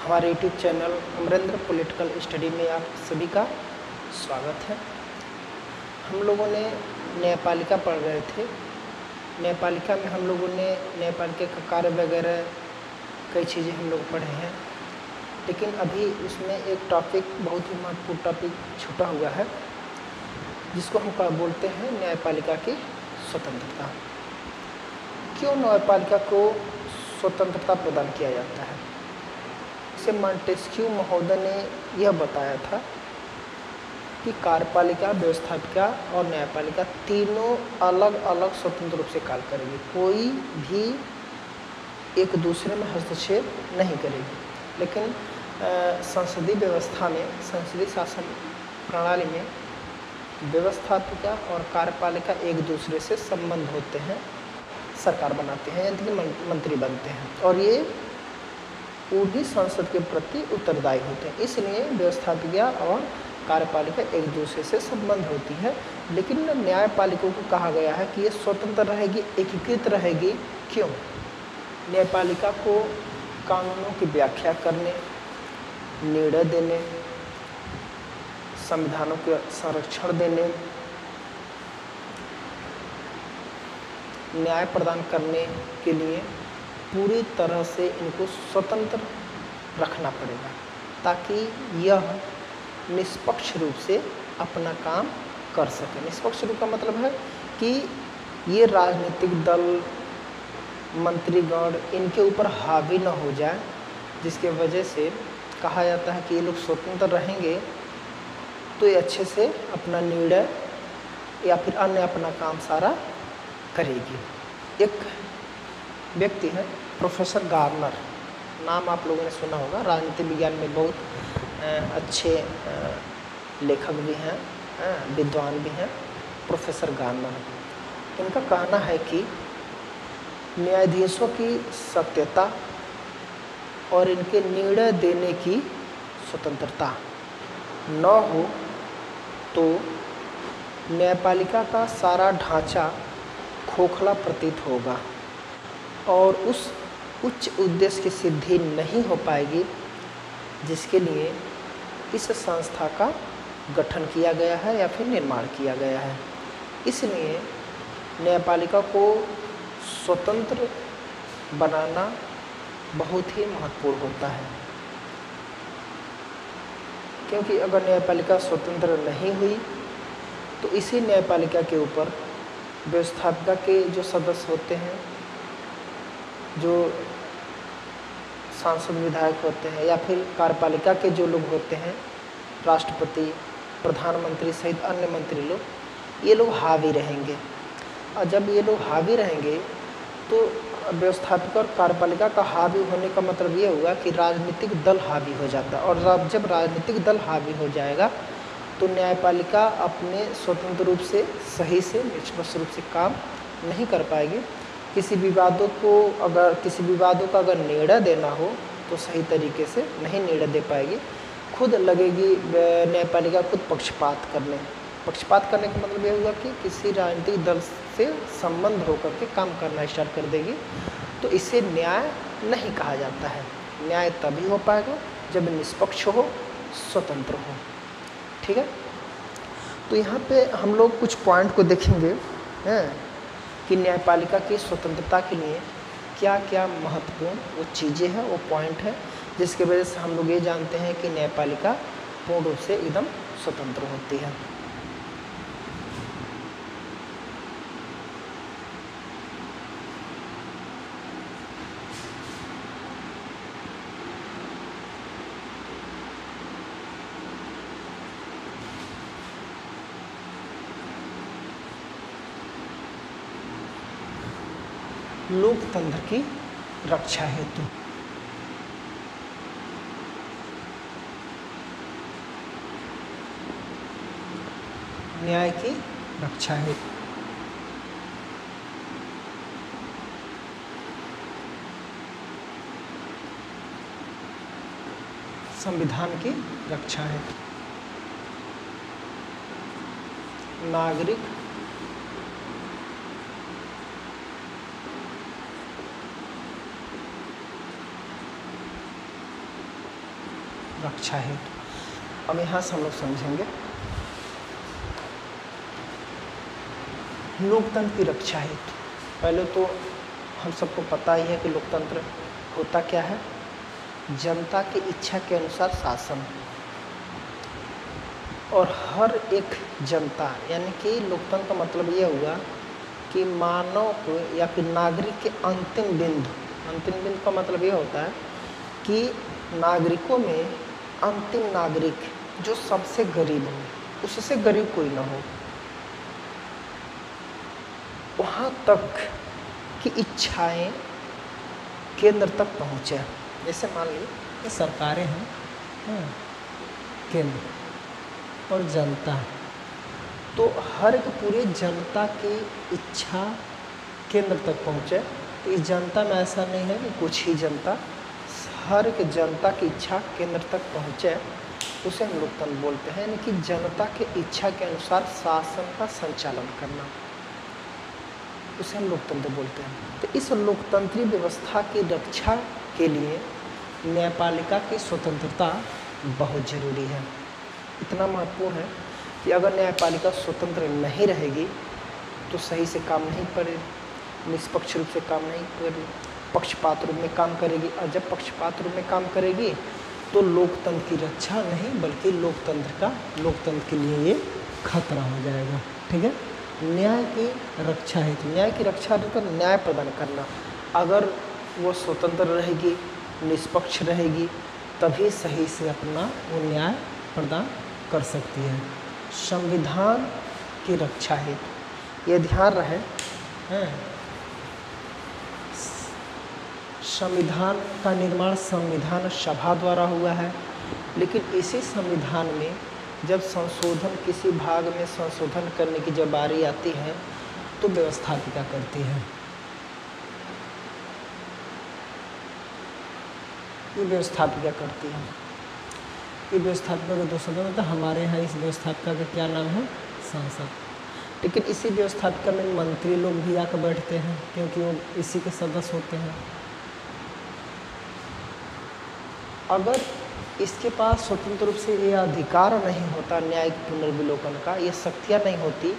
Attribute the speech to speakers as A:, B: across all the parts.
A: हमारे YouTube channel Amarendra Political Study में आप सभी का स्वागत है। हम लोगों ने न्यायपालिका पढ़ रहे थे। न्यायपालिका में हम लोगों ने न्यायपालिका का कार्य वगैरह कई चीज़ें हम लोग पढ़े हैं, लेकिन अभी उसमें एक टॉपिक बहुत ही महत्वपूर्ण टॉपिक छूटा हुआ है, जिसको हम बोलते हैं न्यायपालिका की स्वतंत्रता। क्यों न्यायपालिका को स्वतंत्रता प्रदान किया जाता है? इसे मॉन्टेस्क्यू महोदय ने यह बताया था कि कार्यपालिका, व्यवस्थापिका और न्यायपालिका तीनों अलग अलग स्वतंत्र रूप से कार्य करेगी, कोई भी एक दूसरे में हस्तक्षेप नहीं करेगी। लेकिन संसदीय व्यवस्था में, संसदीय शासन प्रणाली में व्यवस्थापिका और कार्यपालिका एक दूसरे से संबंध होते हैं, सरकार बनाते हैं, यानी कि मंत्री बनते हैं, और ये पूरी संसद के प्रति उत्तरदायी होते हैं। इसलिए व्यवस्थापिका और कार्यपालिका एक दूसरे से संबंध होती है। लेकिन न्यायपालिका को कहा गया है कि ये स्वतंत्र रहेगी, एकीकृत रहेगी। क्यों? न्यायपालिका को कानूनों की व्याख्या करने, निर्णय देने, संविधानों के संरक्षण देने, न्याय प्रदान करने के लिए पूरी तरह से इनको स्वतंत्र रखना पड़ेगा, ताकि यह निष्पक्ष रूप से अपना काम कर सके। निष्पक्ष रूप का मतलब है कि ये राजनीतिक दल, मंत्रीगण इनके ऊपर हावी न हो जाए, जिसके वजह से कहा जाता है कि ये लोग स्वतंत्र रहेंगे तो ये अच्छे से अपना निर्णय या फिर अन्य अपना काम सारा करेगी। एक व्यक्ति है प्रोफेसर गार्नर, नाम आप लोगों ने सुना होगा। राजनीति विज्ञान में बहुत अच्छे लेखक भी हैं, विद्वान भी हैं, प्रोफेसर गार्नर। इनका कहना है कि न्यायाधीशों की सत्यता और इनके निर्णय देने की स्वतंत्रता न हो तो न्यायपालिका का सारा ढांचा खोखला प्रतीत होगा और उस उच्च उद्देश्य की सिद्धि नहीं हो पाएगी जिसके लिए इस संस्था का गठन किया गया है या फिर निर्माण किया गया है। इसलिए न्यायपालिका को स्वतंत्र बनाना बहुत ही महत्वपूर्ण होता है, क्योंकि अगर न्यायपालिका स्वतंत्र नहीं हुई तो इसी न्यायपालिका के ऊपर व्यवस्थापिका के जो सदस्य होते हैं, जो सांसद विधायक होते हैं, या फिर कार्यपालिका के जो लोग होते हैं, राष्ट्रपति, प्रधानमंत्री सहित अन्य मंत्री लोग, ये लोग हावी रहेंगे। और जब ये लोग हावी रहेंगे तो व्यवस्थापिका और कार्यपालिका का हावी होने का मतलब ये होगा कि राजनीतिक दल हावी हो जाता है, और जब राजनीतिक दल हावी हो जाएगा तो न्यायपालिका अपने स्वतंत्र रूप से, सही से, निष्पक्ष रूप से काम नहीं कर पाएगी। किसी विवादों का अगर निर्णय देना हो तो सही तरीके से नहीं निर्णय दे पाएगी। खुद लगेगी न्यायपालिका खुद पक्षपात करने का मतलब ये होगा कि किसी राजनीतिक दल से संबंध होकर के काम करना स्टार्ट कर देगी। तो इसे न्याय नहीं कहा जाता है। न्याय तभी हो पाएगा जब निष्पक्ष हो, स्वतंत्र हो। ठीक है, तो यहाँ पे हम लोग कुछ पॉइंट को देखेंगे हैं कि न्यायपालिका की स्वतंत्रता के लिए क्या क्या महत्वपूर्ण वो चीज़ें हैं, वो पॉइंट है, जिसके वजह से हम लोग ये जानते हैं कि न्यायपालिका पूर्ण रूप से एकदम स्वतंत्र होती है। लोकतंत्र की रक्षा हेतु न्याय की रक्षा हेतु संविधान की रक्षा हेतु नागरिक रक्षा हेतु। अब यहाँ से हम लोग समझेंगे लोकतंत्र की रक्षा हेतु। पहले तो हम सबको पता ही है कि लोकतंत्र होता क्या है, जनता की इच्छा के अनुसार शासन, और हर एक जनता, यानी कि लोकतंत्र का मतलब ये हुआ कि मानव को या फिर नागरिक के अंतिम बिंदु का मतलब ये होता है कि नागरिकों में अंतिम नागरिक जो सबसे गरीब हो, उससे गरीब कोई ना हो, वहाँ तक की इच्छाएं केंद्र तक पहुँचे। जैसे मान लीजिए सरकारें हैं, केंद्र और जनता, तो हर एक पूरे जनता की इच्छा केंद्र तक पहुँचे। तो इस जनता में ऐसा नहीं है कि कुछ ही जनता, हर एक जनता की इच्छा केंद्र तक पहुँचे, उसे हम लोकतंत्र बोलते हैं। यानी कि जनता के इच्छा के अनुसार शासन का संचालन करना, उसे हम लोकतंत्र बोलते हैं। तो इस लोकतंत्री व्यवस्था की रक्षा के लिए न्यायपालिका की स्वतंत्रता बहुत जरूरी है। इतना महत्वपूर्ण है कि अगर न्यायपालिका स्वतंत्र नहीं रहेगी तो सही से काम नहीं करेगी, निष्पक्ष रूप से काम नहीं करेगी, पक्षपात रूप में काम करेगी। और जब पक्षपात रूप में काम करेगी तो लोकतंत्र की रक्षा नहीं बल्कि लोकतंत्र के लिए ये खतरा हो जाएगा। ठीक है। न्याय की रक्षा है, तो न्याय की रक्षा तो न्याय प्रदान करना, अगर वो स्वतंत्र रहेगी, निष्पक्ष रहेगी, तभी सही से अपना वो न्याय प्रदान कर सकती है। संविधान की रक्षा हेतु ये ध्यान रहे, संविधान का निर्माण संविधान सभा द्वारा हुआ है, लेकिन इसी संविधान में जब संशोधन, किसी भाग में संशोधन करने की जब बारी आती है तो व्यवस्थापिका करती है। ये व्यवस्थापिका करती है। ये व्यवस्थापिका के दो शब्द मतलब हमारे यहाँ इस व्यवस्थापिका का क्या नाम है, संसद। लेकिन इसी व्यवस्थापिका में मंत्री लोग भी आकर बैठते हैं क्योंकि वो इसी के सदस्य होते हैं। अगर इसके पास स्वतंत्र रूप से ये अधिकार नहीं होता न्यायिक पुनर्विलोकन का, ये शक्तियाँ नहीं होती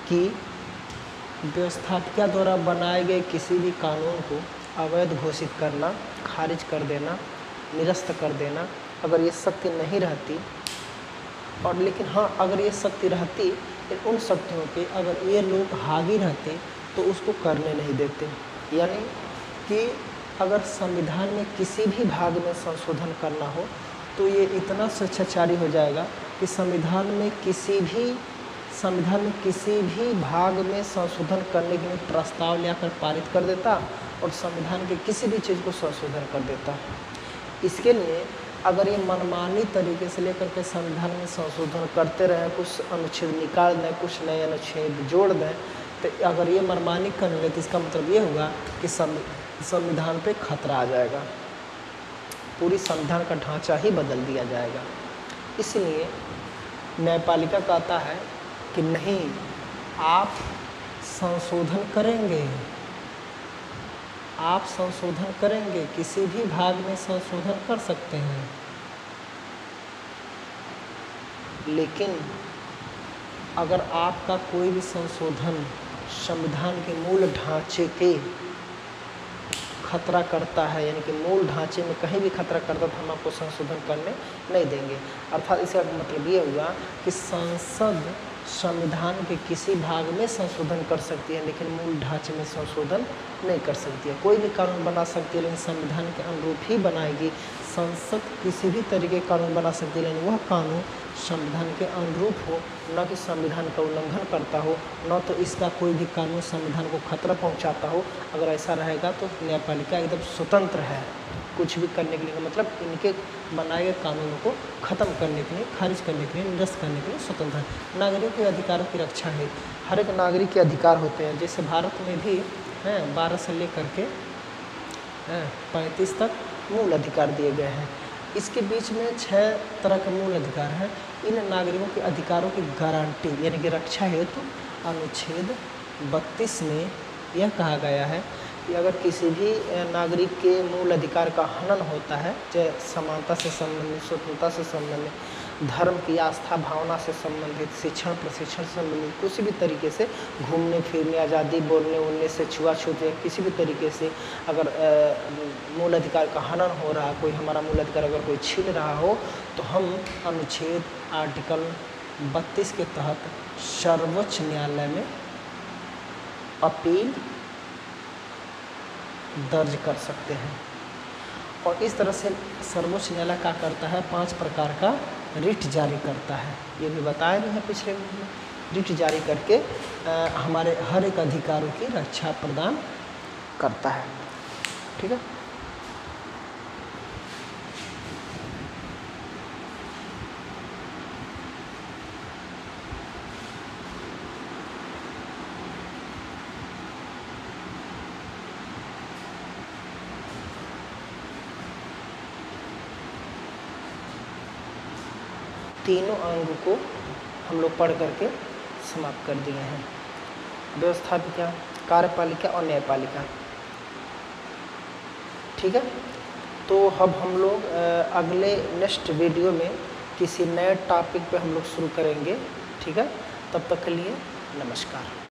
A: कि व्यवस्थापिका द्वारा बनाए गए किसी भी कानून को अवैध घोषित करना, खारिज कर देना, निरस्त कर देना, अगर ये शक्ति नहीं रहती, और लेकिन हाँ अगर ये शक्ति रहती, उन शक्तियों के अगर ये लोग हावी रहते तो उसको करने नहीं देते। यानी कि अगर संविधान में किसी भी भाग में संशोधन करना हो तो ये इतना स्वेच्छाचारी हो जाएगा कि संविधान में किसी भी भाग में संशोधन करने के लिए प्रस्ताव लेकर पारित कर देता और संविधान के किसी भी चीज़ को संशोधन कर देता। इसके लिए अगर ये मनमानी तरीके से लेकर के संविधान में संशोधन करते रहें, कुछ अनुच्छेद निकाल दें, कुछ नए अनुच्छेद जोड़ दें, तो अगर ये मनमानी कर ले तो इसका मतलब ये होगा कि संविधान पे खतरा आ जाएगा, पूरी संविधान का ढांचा ही बदल दिया जाएगा। इसलिए न्यायपालिका कहता है कि नहीं, आप संशोधन करेंगे, किसी भी भाग में संशोधन कर सकते हैं, लेकिन अगर आपका कोई भी संशोधन संविधान के मूल ढांचे के खतरा करता है, यानी कि मूल ढांचे में कहीं भी खतरा करता तो हम आपको संशोधन करने नहीं देंगे। अर्थात इसका मतलब ये हुआ कि संसद संविधान के किसी भाग में संशोधन कर सकती है लेकिन मूल ढांचे में संशोधन नहीं कर सकती है। कोई भी कानून बना सकती है लेकिन संविधान के अनुरूप ही बनाएगी। संसद किसी भी तरीके का कानून बना सकती है लेकिन वह कानून संविधान के अनुरूप हो, न कि संविधान का उल्लंघन करता हो, न तो इसका कोई भी कानून संविधान को खतरा पहुंचाता हो। अगर ऐसा रहेगा तो न्यायपालिका एकदम स्वतंत्र है कुछ भी करने के लिए, मतलब इनके बनाए गए कानूनों को ख़त्म करने के लिए, खारिज करने के लिए, निरस्त करने के लिए स्वतंत्र है। नागरिक के अधिकारों की रक्षा है। हर एक नागरिक के अधिकार होते हैं, जैसे भारत में भी 12 से लेकर के 35 तक मूल अधिकार दिए गए हैं। इसके बीच में 6 तरह के मूल अधिकार हैं। इन नागरिकों के अधिकारों की गारंटी यानी कि रक्षा हेतु अनुच्छेद 32 में यह कहा गया है कि अगर किसी भी नागरिक के मूल अधिकार का हनन होता है, चाहे समानता से संबंधित, स्वतंत्रता से संबंधित, धर्म की आस्था भावना से संबंधित, शिक्षण प्रशिक्षण से संबंधित, किसी भी तरीके से घूमने फिरने, आज़ादी बोलने उलने से, छुआछूत या किसी भी तरीके से अगर मूल अधिकार का हनन हो रहा, कोई हमारा मूल अधिकार अगर कोई छीन रहा हो, तो हम अनुच्छेद आर्टिकल 32 के तहत सर्वोच्च न्यायालय में अपील दर्ज कर सकते हैं। और इस तरह से सर्वोच्च न्यायालय क्या करता है, 5 प्रकार का रिट जारी करता है। ये भी बताया नहीं है पिछले में, रिट जारी करके हमारे हर एक अधिकारों की रक्षा प्रदान करता है। ठीक है। तीनों अंग को हम लोग पढ़ करके समाप्त कर दिए हैं। व्यवस्थापिका, कार्यपालिका और न्यायपालिका। ठीक है। तो अब हम लोग अगले नेक्स्ट वीडियो में किसी नए टॉपिक पे हम लोग शुरू करेंगे। ठीक है। तब तक के लिए नमस्कार।